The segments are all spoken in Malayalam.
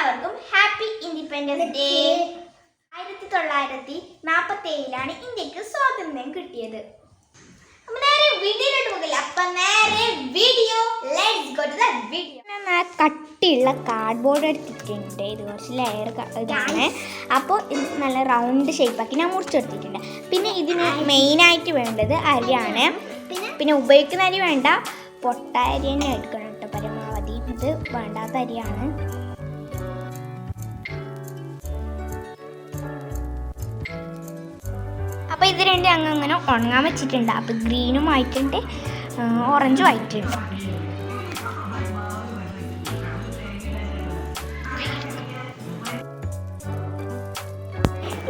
എല്ലാവർക്കും ഹാപ്പി ഇൻഡിപെൻഡൻസ് ഡേ. 1947 ഇന്ത്യക്ക് സ്വാതന്ത്ര്യം കിട്ടിയത്. കട്ടിയുള്ള കാർഡ്ബോർഡ് എടുത്തിട്ടുണ്ട്. ഇത് കുറച്ച് ലെയർ ഇതാണ്. അപ്പോൾ ഇത് നല്ല റൗണ്ട് ഷേപ്പാക്കി ഞാൻ മുറിച്ചെടുത്തിട്ടുണ്ട്. പിന്നെ ഇതിന് മെയിനായിട്ട് വേണ്ടത് അരിയാണ്. പിന്നെ ഉപയോഗിക്കുന്ന അരി വേണ്ട, പൊട്ട അരി തന്നെ എടുക്കണം കേട്ടോ പരമാവധി. ഇത് വേണ്ടാത്ത അരിയാണ്. അപ്പോൾ ഇത് രണ്ട് അങ്ങനെ ഉണങ്ങാൻ വെച്ചിട്ടുണ്ട്. അപ്പോൾ ഗ്രീനും ആയിട്ടുണ്ട്, ഓറഞ്ചും ആയിട്ടുണ്ട്.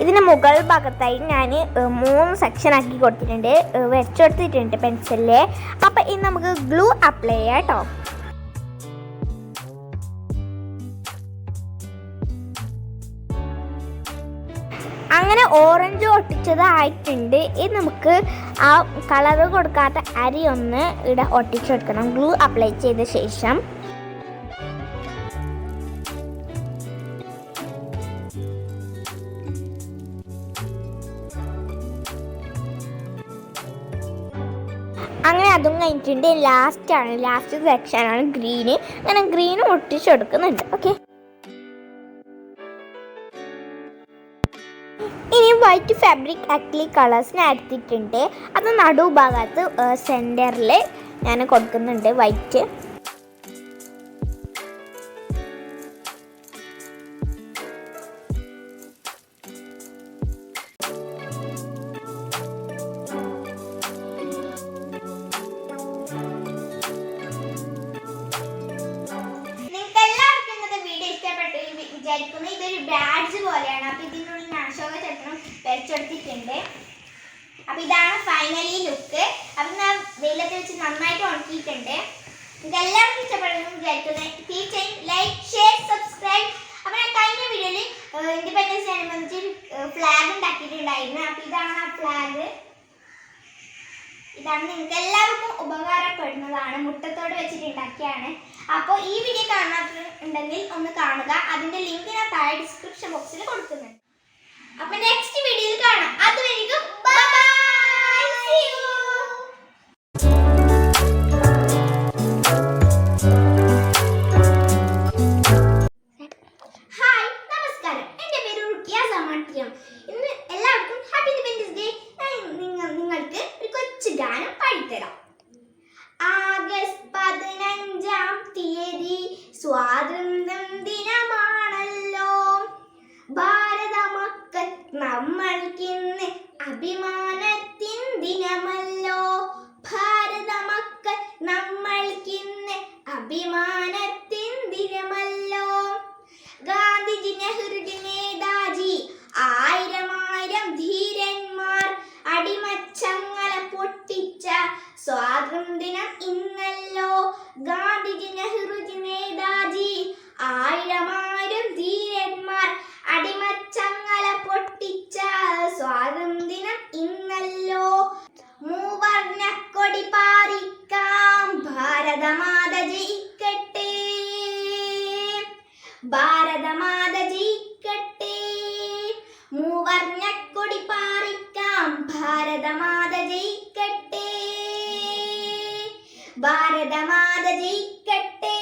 ഇതിന് മുകൾ ഭാഗത്തായി ഞാൻ 3 സെക്ഷൻ ആക്കി കൊടുത്തിട്ടുണ്ട്, വെച്ചെടുത്തിട്ടുണ്ട് പെൻസിലിൽ. അപ്പോൾ ഇനി നമുക്ക് ഗ്ലൂ അപ്ലൈ ചെയ്യാം കേട്ടോ. അങ്ങനെ ഓറഞ്ച് ഒട്ടിച്ചതായിട്ടുണ്ട്. ഇത് നമുക്ക് ആ കളറ് കൊടുക്കാത്ത അരി ഒന്ന് ഇവിടെ ഒട്ടിച്ചെടുക്കണം ഗ്ലൂ അപ്ലൈ ചെയ്ത ശേഷം. അങ്ങനെ അതും കഴിഞ്ഞിട്ടുണ്ട്. ലാസ്റ്റ് സെക്ഷനാണ് ഗ്രീന്. അങ്ങനെ ഗ്രീനും ഒട്ടിച്ചെടുക്കുന്നുണ്ട്. ഓക്കെ, ഇനി വൈറ്റ് ഫാബ്രിക് അക്രിലിക് കളേഴ്സ് ഞാൻ എടുത്തിട്ടുണ്ട്. അത് നടുഭാഗത്ത് സെൻറ്ററിൽ ഞാൻ കൊടുക്കുന്നുണ്ട് വൈറ്റ്. ഇതൊരു ബാഡ്ജ് പോലെയാണ്. അപ്പോൾ ഇതിനുള്ളിൽ അശോക ചക്രം വരച്ചെടുത്തിട്ടുണ്ട്. അപ്പോൾ ഇതാണ് ഫൈനലി ലുക്ക്. അപ്പം ഞാൻ വെയിലത്ത് വെച്ച് നന്നായിട്ട് ഉണക്കിയിട്ടുണ്ട്. ഇതെല്ലാവർക്കും ഇഷ്ടപ്പെടുന്നു വിചാരിക്കുന്നത്. തീർച്ചയായും ലൈക്ക്, ഷെയർ, സബ്സ്ക്രൈബ്. അപ്പോൾ ഞാൻ കഴിഞ്ഞ വീഡിയോയിൽ ഇൻഡിപെൻഡൻസ് ഡേ അനുബന്ധിച്ച് ഫ്ലാഗ് ഉണ്ടാക്കിയിട്ടുണ്ടായിരുന്നു. അപ്പോൾ ഇതാണ് ആ ഫ്ലാഗ്. ഇതാണ് നിങ്ങൾക്ക് എല്ലാവർക്കും ഉപകാരപ്പെടുന്നതാണ്. മുട്ടത്തോട് വെച്ചിട്ട് ഉണ്ടാക്കിയാണ്. അപ്പോൾ ഈ വീഡിയോ കാണാത്തുണ്ടെങ്കിൽ ഒന്ന് കാണുക. അതിന്റെ ലിങ്ക് ഞാൻ താഴെ ഡിസ്ക്രിപ്ഷൻ ബോക്സിൽ കൊടുക്കുന്നുണ്ട്. അപ്പോൾ നെക്സ്റ്റ് വീഡിയോയിൽ കാണാം. അതുവരെയും ബൈ ബൈ. ഹായ്, നമസ്കാരം. എൻ്റെ പേര് റുക്കിയ സമാട്ടിയം. ഇന്ന് എല്ലാവർക്കും ഹാപ്പി ഇൻഡിപെൻഡൻസ് ഡേ. നിങ്ങൾക്ക് ഒരു കൊച്ചു ഗാനം പാടിത്തരാം. ആഗസ്റ്റ് 15-ാം തീയതി സ്വാതന്ത്ര്യം ദിനമാണല്ലോ. ഭാരത മക്കൾ നമ്മൾക്കിന്ന് അഭിമാനത്തിൻ ദിനമല്ലോ. ഭാരത മക്കൾ നമ്മൾക്കിന്ന് അഭിമാനത്തിൻ ദിനമല്ലോ. ഗാന്ധിജി, നെഹ്റുജി, നേതാജി, ആയിരം ധീരന്മാർ അടിമച്ചങ്ങല പൊട്ടിച്ച സ്വാതന്ത്ര്യം ഇന്നല്ലോ. ഗാന്ധിജി, നെഹ്റുജി, നേതാജി, ആയിരം ധീരന്മാർ അടിമച്ചങ്ങല പൊട്ടിച്ച സ്വാതന്ത്ര്യം ഇന്നല്ലോ. മൂവർണ്ണക്കൊടി പാറിക്കാം, ഭാരതമാത ജയിക്കട്ടെ, ഭാരതമാത ജയിക്കട്ടെ. മൂവർണ്ണക്കൊടി പാറിക്കാം, ഭാരതമാത ജയിക്കട്ടെ, ഭാരതമാത ജയിക്കട്ടെ.